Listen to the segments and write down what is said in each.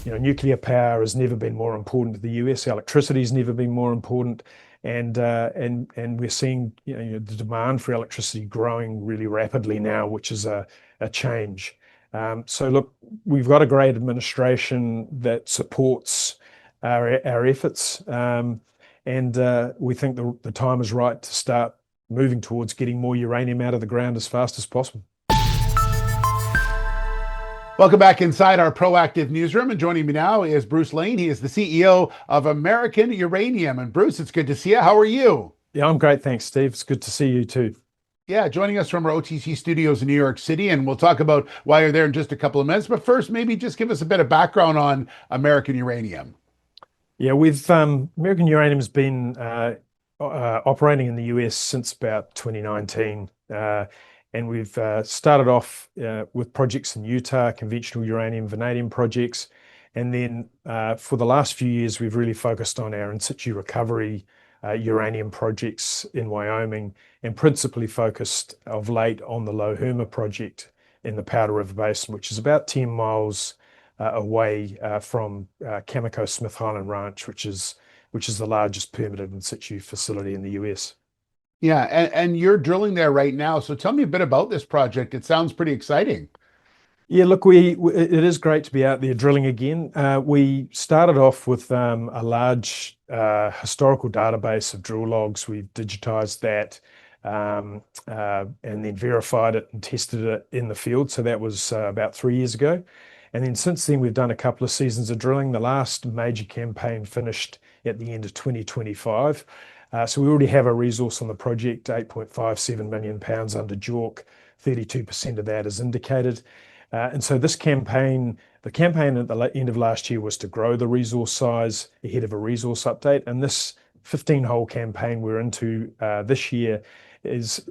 nuclear power has never been more important to the US. Electricity has never been more important, and we're seeing the demand for electricity growing really rapidly now, which is a change. So look, we've got a great administration that supports our efforts, and we think the time is right to start moving towards getting more uranium out of the ground as fast as possible. Welcome back inside our proactive newsroom, and joining me now is Bruce Lane. He is the CEO of American Uranium. And Bruce, it's good to see you. How are you? Yeah, I'm great. Thanks, Steve. It's good to see you too. Yeah, joining us from our OTC studios in New York City, and we'll talk about why you're there in just a couple of minutes. But first, maybe just give us a bit of background on American Uranium. Yeah, American Uranium has been operating in the US since about 2019. And we've started off with projects in Utah, conventional uranium, vanadium projects. And then for the last few years, we've really focused on our in situ recovery uranium projects in Wyoming, and principally focused of late on the Lahoma project in the Powder River Basin, which is about 10 miles away from Cameco Smith Highland Ranch, which is the largest permitted in situ facility in the US. Yeah, and you're drilling there right now. So tell me a bit about this project. It sounds pretty exciting. Yeah, look, it is great to be out there drilling again. We started off with a large historical database of drill logs. We've digitized that and then verified it and tested it in the field. So that was about 3 years ago. And then since then, we've done a couple of seasons of drilling. The last major campaign finished at the end of 2025. So we already have a resource on the project, 8.57 million pounds under JORC. 32% of that is indicated. And so the campaign at the end of last year was to grow the resource size ahead of a resource update. And this 15-hole campaign we're into this year is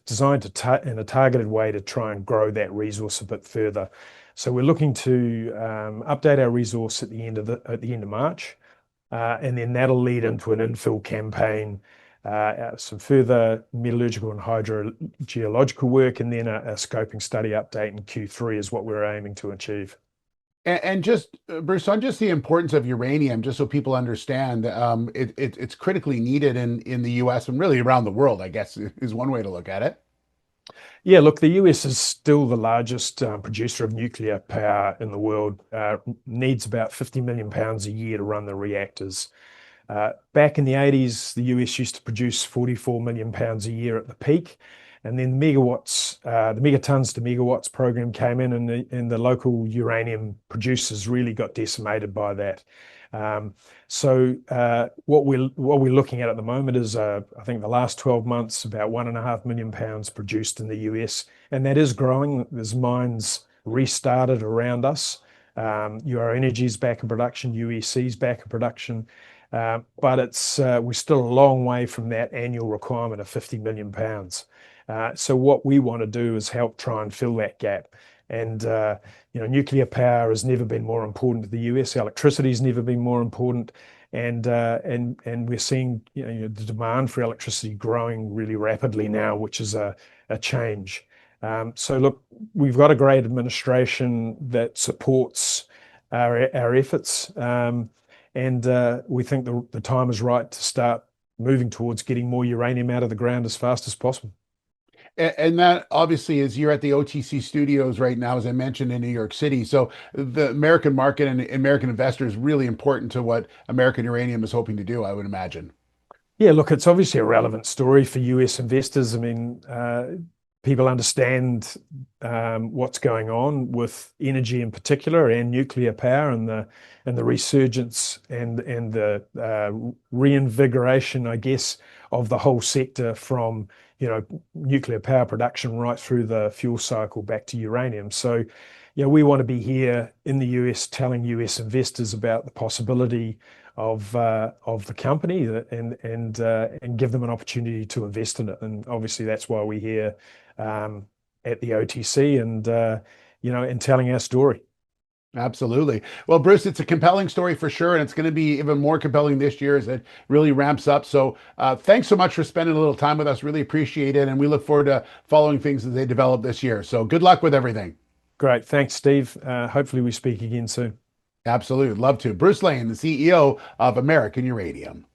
designed in a targeted way to try and grow that resource a bit further. So we're looking to update our resource at the end of March. And then that'll lead into an infill campaign, some further metallurgical and hydrogeological work, and then a scoping study update in Q3 is what we're aiming to achieve. And just, Bruce, on just the importance of uranium, just so people understand, it's critically needed in the US and really around the world, I guess, is one way to look at it. Yeah, look, the US is still the largest producer of nuclear power in the world, needs about 50 million pounds a year to run the reactors. Back in the 80s, the US used to produce 44 million pounds a year at the peak. And then the megatons to megawatts program came in, and the local uranium producers really got decimated by that. So what we're looking at the moment is, I think the last 12 months, about 1.5 million pounds produced in the US, and that is growing. There's mines restarted around us. UR Energy's back in production, UEC's back in production, but we're still a long way from that annual requirement of 50 million pounds. So what we want to do is help try and fill that gap. And nuclear power has never been more important to the US. Electricity has never been more important, and we're seeing the demand for electricity growing really rapidly now, which is a change. So look, we've got a great administration that supports our efforts, and we think the time is right to start moving towards getting more uranium out of the ground as fast as possible. And that obviously is, you're at the OTC studios right now, as I mentioned, in New York City. So the American market and American investors really important to what American Uranium is hoping to do, I would imagine. Yeah, look, it's obviously a relevant story for US investors. I mean, people understand what's going on with energy in particular, and nuclear power, and the resurgence and the reinvigoration, I guess, of the whole sector from nuclear power production right through the fuel cycle back to uranium. So, we want to be here in the US telling US investors about the possibility of the company, and give them an opportunity to invest in it. And obviously that's why we're here at the OTC and telling our story. Absolutely. Well, Bruce, it's a compelling story for sure, and it's going to be even more compelling this year as it really ramps up. So thanks so much for spending a little time with us. Really appreciate it, and we look forward to following things as they develop this year. So good luck with everything. Great. Thanks, Steve. Hopefully we speak again soon. Absolutely. Love to. Bruce Lane, the CEO of American Uranium.